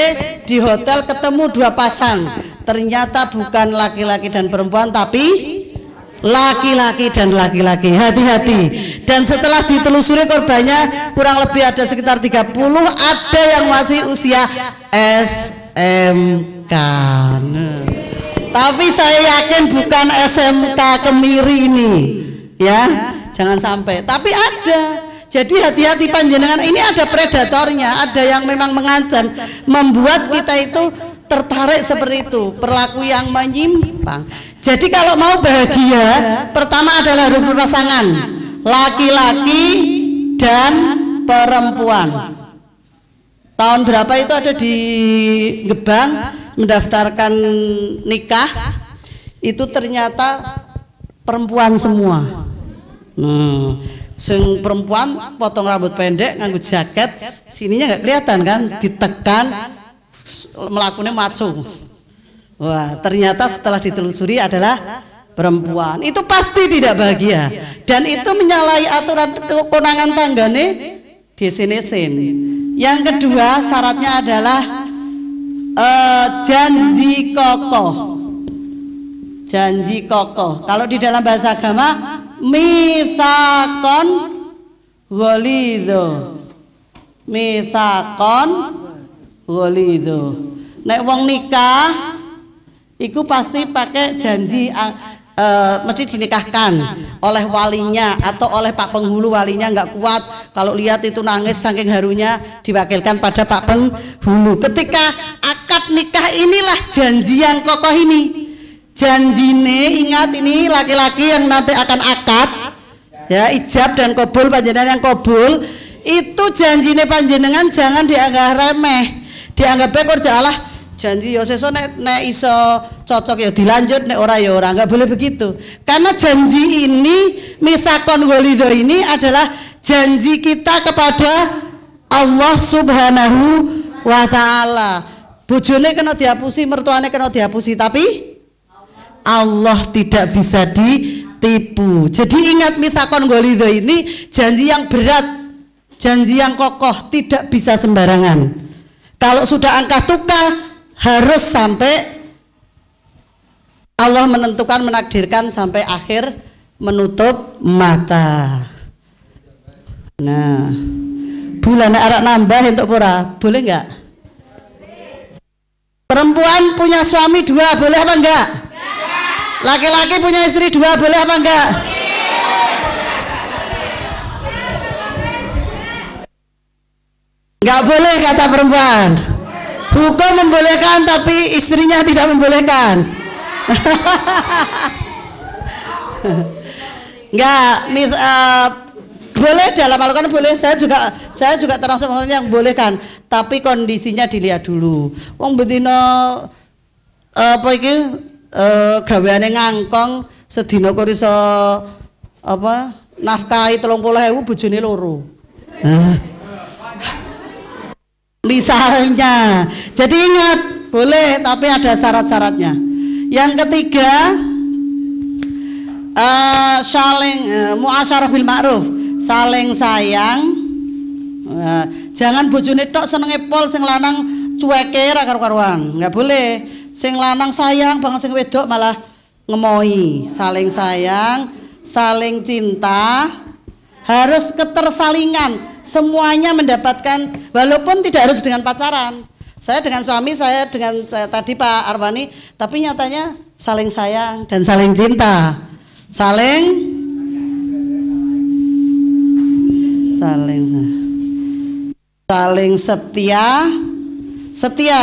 di hotel, ketemu 2 pasang. Ternyata bukan laki-laki dan perempuan, tapi laki-laki dan laki-laki. Hati-hati. Dan setelah ditelusuri korbannya kurang lebih ada sekitar 30, ada yang masih usia SMK. Tapi saya yakin bukan SMK Kemiri ini, ya, jangan sampai. Tapi ada. Jadi hati-hati panjenengan, ini ada predatornya, ada yang memang mengancam, membuat kita itu tertarik seperti itu, perilaku yang menyimpang. Jadi kalau mau bahagia, pertama adalah harus berpasangan, laki-laki dan perempuan. Tahun berapa itu ada di Gebang mendaftarkan nikah, itu ternyata perempuan semua. Sing perempuan potong rambut pendek, nganggo jaket, sininya nggak kelihatan kan, ditekan, melakukannya maco. Wah, ternyata setelah ditelusuri adalah perempuan. Itu pasti tidak bahagia, dan itu menyalahi aturan kekonangan tanggane desin-desin. Yang kedua syaratnya adalah janji kokoh. Janji kokoh. Kalau di dalam bahasa agama mitsaqon ghalidho. Mitsaqon ghalidho. Nek wong nikah iku pasti pakai janji, mesti dinikahkan oleh walinya atau oleh Pak Penghulu. Walinya nggak kuat, kalau lihat itu nangis saking harunya, diwakilkan pada Pak Penghulu. Ketika akad nikah inilah janji yang kokoh ini. Janjine, ingat, ini laki-laki yang nanti akan akad, ya, ijab dan kabul, panjenengan yang kabul, itu janjine panjenengan jangan dianggap remeh, dianggap bekor jalah. Janji yo sesuk nek iso cocok ya dilanjut, nek ora ya ora, nggak boleh begitu. Karena janji ini, mitsaqon ghalidho ini adalah janji kita kepada Allah Subhanahu wa taala. Bojone kena dihapusi, mertuane kena dihapusi, tapi Allah tidak bisa ditipu. Jadi ingat, mitsaqon ghalidho ini janji yang berat, janji yang kokoh, tidak bisa sembarangan. Kalau sudah angka tukar harus sampai Allah menentukan, menakdirkan sampai akhir menutup mata. Nah, bulan arak nambah untuk pura, boleh nggak? Perempuan punya suami 2 boleh apa enggak? Laki-laki punya istri 2 boleh apa enggak? Enggak boleh kata perempuan. Hukum membolehkan tapi istrinya tidak membolehkan. Enggak, boleh dalam Al-Quran boleh. Saya juga termasuk yang bolehkan, tapi kondisinya dilihat dulu. Wong betina apa iki gaweane ngangkong sedina kok iso apa nafkahi 30.000 bojone 2. Misalnya. Jadi ingat, boleh tapi ada syarat-syaratnya. Yang ketiga, saling muasyarah bil ma'ruf, saling sayang. Jangan bojone tok senenge pol, sing lanang cueke ra karo-karuan. Enggak boleh. Sing lanang sayang banget, sing wedok malah ngemohi. Saling sayang, saling cinta, harus ketersalingan, semuanya mendapatkan, walaupun tidak harus dengan pacaran. Saya dengan suami, saya dengan tadi Pak Arwani, tapi nyatanya saling sayang dan saling cinta, saling setia.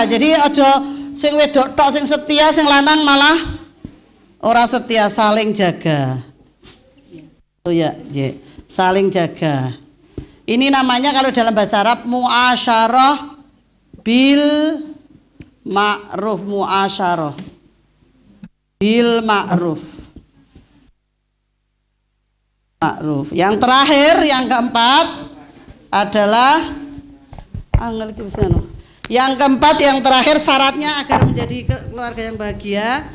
Jadi ojo sing wedok tok sing setia, sing lanang malah ora setia, saling jaga. Oh ya, saling jaga. Ini namanya kalau dalam bahasa Arab muasyarah bil ma'ruf, muasyarah bil ma'ruf. Yang terakhir, yang keempat adalah Yang keempat, yang terakhir syaratnya agar menjadi keluarga yang bahagia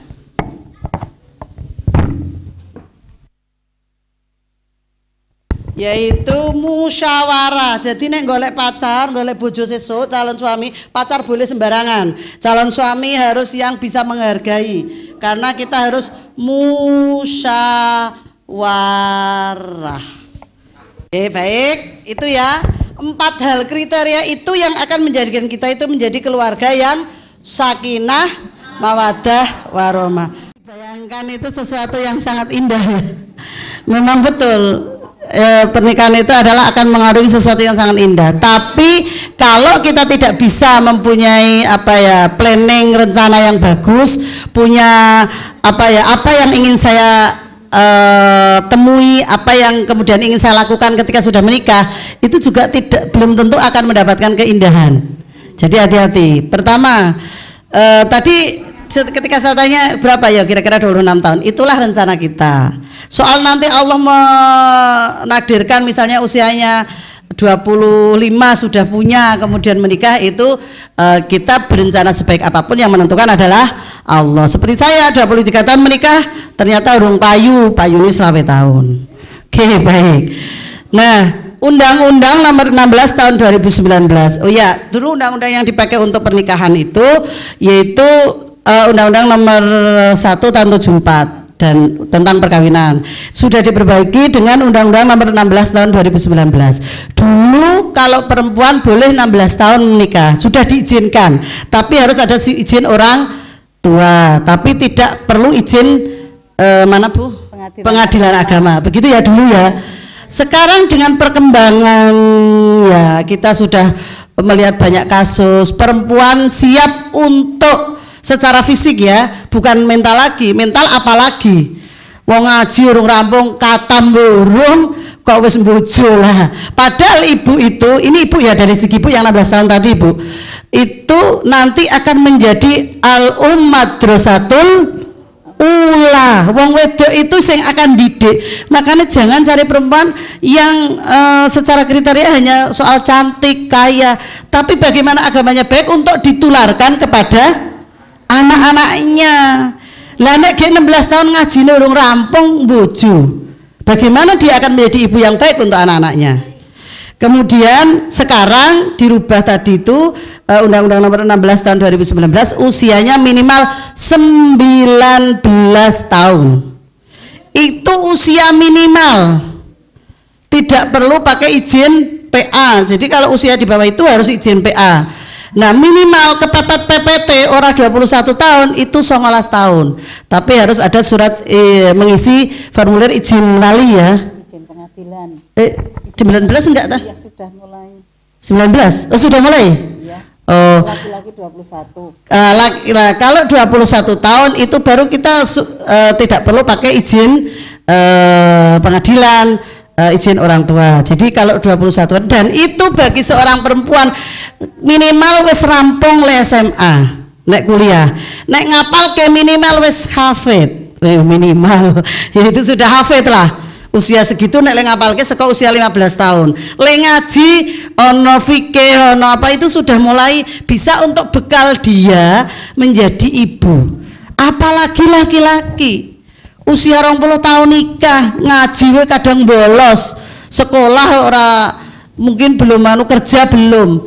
yaitu musyawarah. Jadi nek golek pacar, golek bojo sesuk, calon suami, pacar boleh sembarangan. Calon suami harus yang bisa menghargai. Karena kita harus musyawarah. Oke, baik. Itu ya, 4 hal kriteria itu yang akan menjadikan kita itu menjadi keluarga yang sakinah, mawaddah, warahmah. Bayangkan itu sesuatu yang sangat indah ya. Memang betul. Pernikahan itu adalah akan mengarungi sesuatu yang sangat indah. Tapi kalau kita tidak bisa mempunyai planning, rencana yang bagus, punya apa yang ingin saya temui, apa yang kemudian ingin saya lakukan ketika sudah menikah, itu juga belum tentu akan mendapatkan keindahan. Jadi hati-hati. Pertama, tadi ketika saya tanya berapa ya kira-kira 26 tahun, itulah rencana kita. Soal nanti Allah menakdirkan misalnya usianya 25 sudah punya kemudian menikah, itu kita berencana sebaik apapun, yang menentukan adalah Allah. Seperti saya 23 tahun menikah, ternyata urung payu ini 20 tahun. Oke, baik. Nah, Undang-Undang nomor 16 tahun 2019. Oh ya, dulu undang-undang yang dipakai untuk pernikahan itu yaitu Undang-Undang nomor 1 tahun 74 dan tentang perkawinan. Sudah diperbaiki dengan Undang-Undang nomor 16 tahun 2019. Dulu kalau perempuan boleh 16 tahun menikah, sudah diizinkan, tapi harus ada izin orang tua, tapi tidak perlu izin mana Bu? Pengadilan agama. Begitu ya dulu ya. Sekarang dengan perkembangan ya, kita sudah melihat banyak kasus perempuan siap untuk secara fisik ya, bukan mental lagi. Mental apalagi, wong ngaji urung rampung katam burung kok wis bojo lah. Padahal ibu itu, ini ibu ya, dari segi ibu yang 16 tahun tadi ibu, itu nanti akan menjadi al-madrasatul ula. Wong wedok itu yang akan didik. Makanya jangan cari perempuan yang secara kriteria hanya soal cantik, kaya, tapi bagaimana agamanya baik untuk ditularkan kepada anak-anaknya. Lah nek 16 tahun ngaji urung rampung bojo, bagaimana dia akan menjadi ibu yang baik untuk anak-anaknya? Kemudian sekarang dirubah tadi itu Undang-Undang nomor 16 tahun 2019, usianya minimal 19 tahun. Itu usia minimal. Tidak perlu pakai izin PA. Jadi kalau usia di bawah itu harus izin PA. Nah, minimal kepepet PPT orang 21 tahun itu 19 tahun. Tapi harus ada surat mengisi formulir izin wali ya. Izin pengadilan. 19 enggak tah? Ya sudah mulai. 19. Oh, sudah mulai? Iya. Oh. Laki-laki 21. Kalau 21 tahun itu baru kita tidak perlu pakai izin pengadilan, izin orang tua. Jadi kalau 21, dan itu bagi seorang perempuan minimal wis rampung le SMA, nek kuliah, nek ngapal ke minimal wis hafid, minimal itu sudah hafid lah. Usia segitu nek le ngapal ke saka usia 15 tahun. Le ngaji ono fikih ono apa itu sudah mulai bisa untuk bekal dia menjadi ibu. Apalagi laki-laki usia 20 tahun nikah, ngaji we kadang bolos, sekolah ora, mungkin belum kerja belum.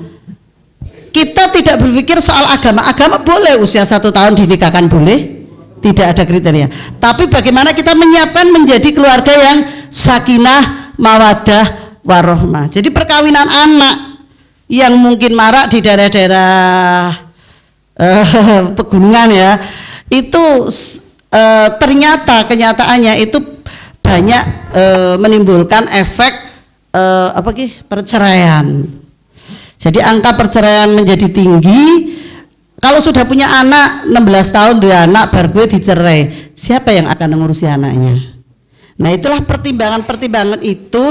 Kita tidak berpikir soal agama. Agama boleh usia 1 tahun dinikahkan, boleh, tidak ada kriteria. Tapi bagaimana kita menyiapkan menjadi keluarga yang sakinah, mawaddah, warahmah. Jadi perkawinan anak yang mungkin marak di daerah-daerah pegunungan ya, itu ternyata kenyataannya itu banyak menimbulkan efek perceraian. Jadi angka perceraian menjadi tinggi. Kalau sudah punya anak 16 tahun dia anak baru gue dicerai, siapa yang akan mengurusi anaknya? Nah, itulah pertimbangan itu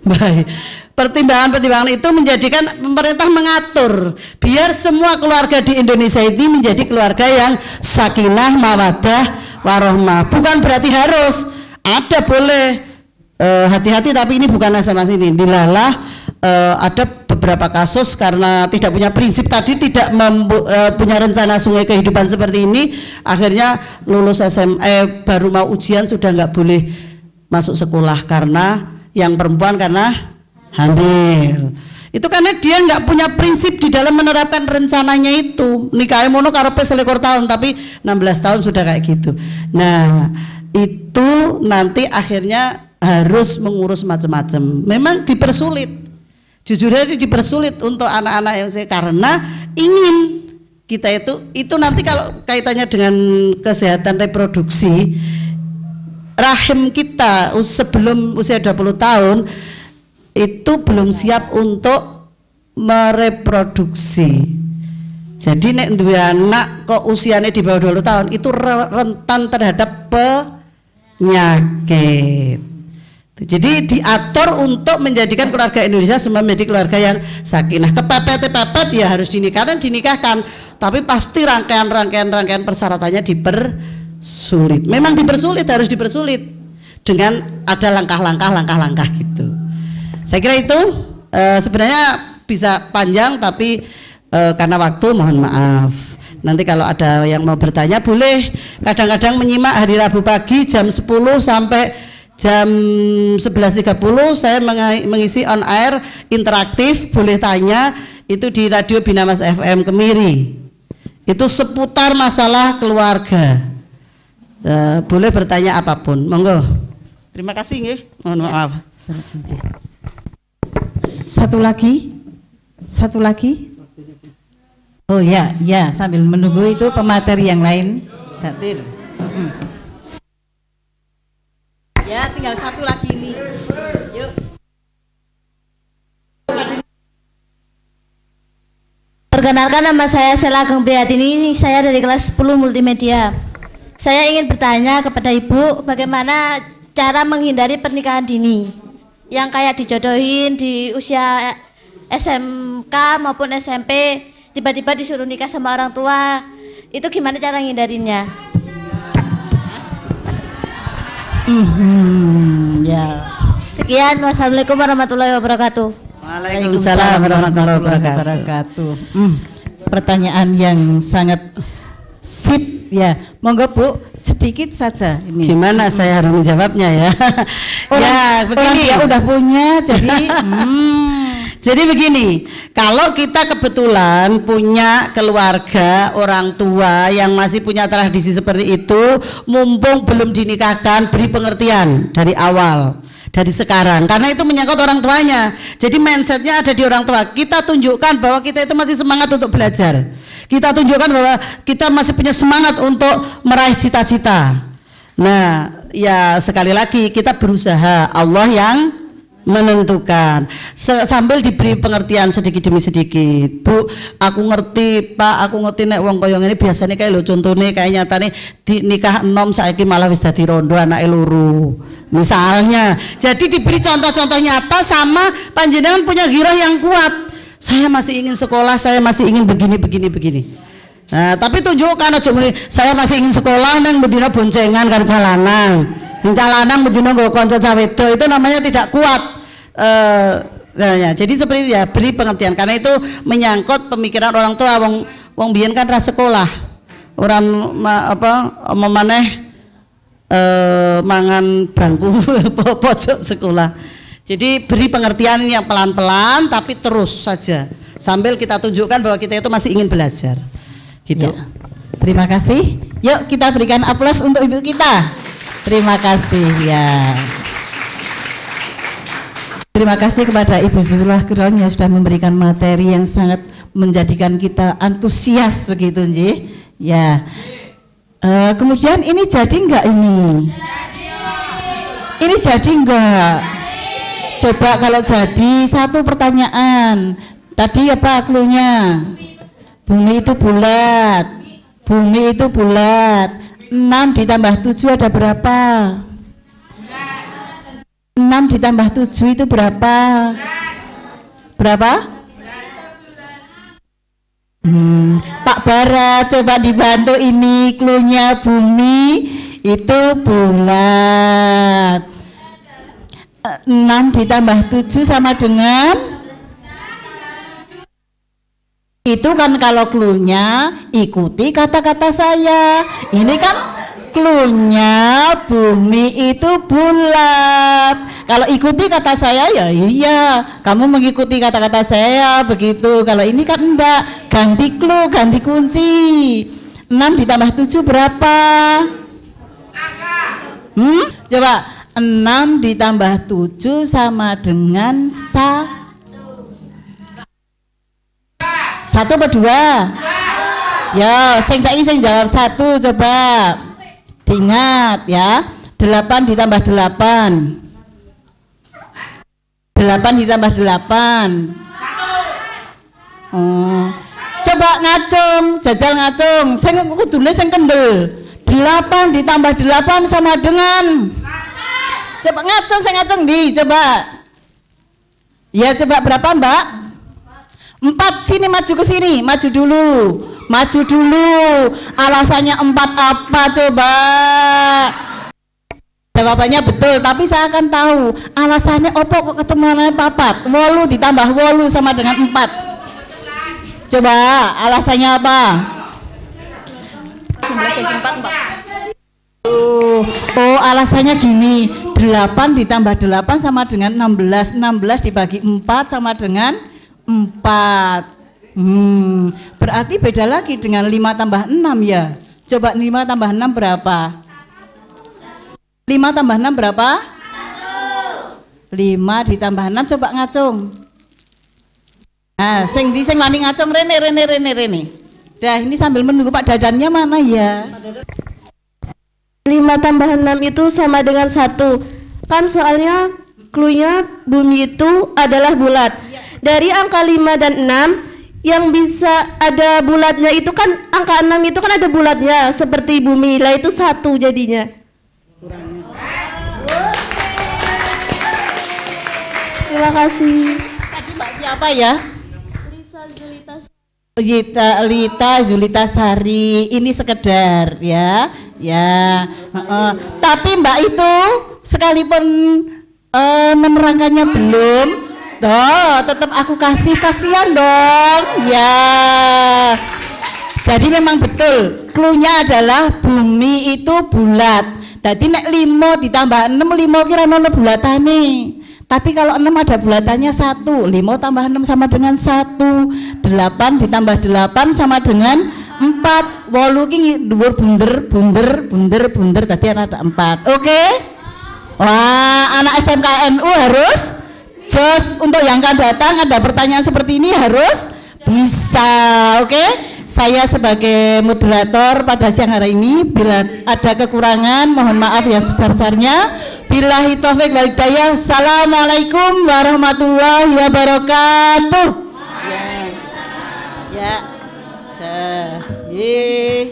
baik. Pertimbangan itu menjadikan pemerintah mengatur biar semua keluarga di Indonesia ini menjadi keluarga yang sakinah, mawaddah, warahmah. Bukan berarti harus, ada boleh hati-hati, tapi ini bukan asal ini. Dilalah ada beberapa kasus karena tidak punya prinsip tadi, tidak punya rencana sungai kehidupan seperti ini, akhirnya lulus baru mau ujian sudah nggak boleh masuk sekolah karena yang perempuan karena hamil. Itu karena dia nggak punya prinsip di dalam menerapkan rencananya itu. Nikahnya mono karepe selikur tahun tapi 16 tahun sudah kayak gitu. Nah itu nanti akhirnya harus mengurus macam-macam. Memang dipersulit. Jujur aja dipersulit untuk anak-anak yang saya, karena ingin kita itu nanti kalau kaitannya dengan kesehatan reproduksi, rahim kita sebelum usia 20 tahun itu belum siap untuk mereproduksi. Jadi nek duwe anak kok usianya di bawah 20 tahun itu rentan terhadap penyakit. Jadi diatur untuk menjadikan keluarga Indonesia semua menjadi keluarga yang sakinah. Kepepet ya harus dinikahkan, tapi pasti rangkaian persyaratannya dipersulit. Memang dipersulit, harus dipersulit dengan ada langkah-langkah gitu. Saya kira itu sebenarnya bisa panjang, tapi karena waktu mohon maaf. Nanti kalau ada yang mau bertanya boleh. Kadang-kadang menyimak hari Rabu pagi jam 10 sampai jam 11.30 saya mengisi on air interaktif, boleh tanya itu di Radio Binamas FM Kemiri. Itu seputar masalah keluarga. Boleh bertanya apapun. Monggo. Terima kasih nggih. Mohon maaf. Satu lagi. Oh ya, sambil menunggu itu pemateri yang lain. Datil. Ya, tinggal satu lagi nih. Yuk. Perkenalkan, nama saya Sela Ageng Prihatini, saya dari kelas 10 multimedia. Saya ingin bertanya kepada Ibu, bagaimana cara menghindari pernikahan dini yang kayak dijodohin di usia SMK maupun SMP, tiba-tiba disuruh nikah sama orang tua, itu gimana cara menghindarinya? Ya. Sekian, wassalamualaikum warahmatullahi wabarakatuh. Waalaikumsalam warahmatullahi wabarakatuh. Pertanyaan yang sangat sip ya. Monggo Bu, sedikit saja ini. Gimana saya harus menjawabnya ya? Ya, begini ya udah punya jadi Jadi begini, kalau kita kebetulan punya keluarga, orang tua yang masih punya tradisi seperti itu, mumpung belum dinikahkan, beri pengertian dari awal, dari sekarang, karena itu menyangkut orang tuanya. Jadi mindsetnya ada di orang tua. Kita tunjukkan bahwa kita itu masih semangat untuk belajar. Kita tunjukkan bahwa kita masih punya semangat untuk meraih cita-cita. Nah, ya sekali lagi kita berusaha, Allah yang menentukan, sambil diberi pengertian sedikit demi sedikit. Bu, aku ngerti Pak, aku ngerti nek wong koyo ngene biasanya kayak lo contohnya kayak nyatane di nikah enom saiki malah wis dadi rondo anake loro misalnya. Jadi diberi contoh-contoh nyata, sama panjenengan punya ghirah yang kuat, saya masih ingin sekolah, saya masih ingin begini. Nah, tapi tunjukkan aja muni saya masih ingin sekolah nang bedina boncengan karo jalanan. Jalanan bedina nggo kanca cawe itu namanya tidak kuat. Ya, jadi seperti itu ya, beri pengertian, karena itu menyangkut pemikiran orang tua. Wong biyen kan ra sekolah, orang memaneh mangan bangku pojok sekolah. Jadi beri pengertian yang pelan-pelan tapi terus saja, sambil kita tunjukkan bahwa kita itu masih ingin belajar gitu. Ya. Terima kasih. Yuk kita berikan aplaus untuk ibu kita. Terima kasih ya. Terima kasih kepada Ibu Zuhroah Kiron yang sudah memberikan materi yang sangat menjadikan kita antusias begitu, nggih. Ya. Kemudian ini jadi enggak ini? Ini jadi enggak? Coba kalau jadi, satu pertanyaan. Tadi apa cluenya? Bumi itu bulat. Bumi itu bulat. 6 ditambah 7 ada berapa? 6 ditambah 7 itu berapa? Berapa? Pak Bara coba dibantu ini cluenya. Bumi itu bulat. 6 ditambah 7 sama dengan Itu kan kalau cluenya ikuti kata-kata saya. Ini kan cluenya bumi itu bulat. Kalau ikuti kata saya ya iya, kamu mengikuti kata-kata saya begitu. Kalau ini kan enggak, ganti clue, ganti kunci. 6 ditambah 7 berapa? Coba 6 ditambah 7 sama dengan 1 apa 2? Ya, sing jawab 1 coba. Diingat ya. 8 ditambah 8. 8 ditambah 8. Oh. Coba ngacung, jajal ngacung. Sing kudune sing kendel. 8 ditambah 8 sama dengan. Coba ngacung, saya ngacung di, coba. Ya coba berapa Mbak? 4, sini maju ke sini, maju dulu. Maju dulu. Alasannya 4 apa coba? Jawabannya betul, tapi saya akan tahu alasannya opo kok ketemuannya papat. 8 ditambah 8 sama dengan 4. Coba alasannya apa? Oh, alasannya gini. 8 ditambah 8 sama dengan 16. 16 dibagi 4 sama dengan 4. Berarti beda lagi dengan 5 tambah 6 ya. Coba 5 tambah 6 berapa? 5 tambah 6 berapa? 5 ditambah 6 coba ngacung. Nah, sing wani ngacung rene. Dah, ini sambil menunggu Pak Dadannya mana ya? 5 tambah 6 itu sama dengan 1. Kan soalnya cluenya bumi itu adalah bulat. Dari angka 5 dan 6 yang bisa ada bulatnya itu kan angka 6 itu kan ada bulatnya seperti bumi. Lah itu 1 jadinya. Terima kasih. Tadi Mbak siapa ya? Lita Zulita Sari. Ini sekedar ya. Tapi Mbak itu sekalipun menerangkannya belum, tetap aku kasihan dong ya. Jadi memang betul cluenya adalah bumi itu bulat. Jadi nek 5 ditambah 6, 5 kira ono bulatane. Tapi kalau 6 ada bulatannya 1. 5 tambah 6 sama dengan 1. 8 ditambah 8 sama dengan 4. 8 ki dhuwur bunder tadi ada 4. Oke? Wah, anak SMKNU harus jos. Untuk yang akan datang ada pertanyaan seperti ini harus bisa. Oke? Saya sebagai moderator pada siang hari ini, bila ada kekurangan mohon maaf yang sebesar-besarnya. Billahi taufik wal hidayah. Assalamualaikum warahmatullahi wabarakatuh. Ya. Ya.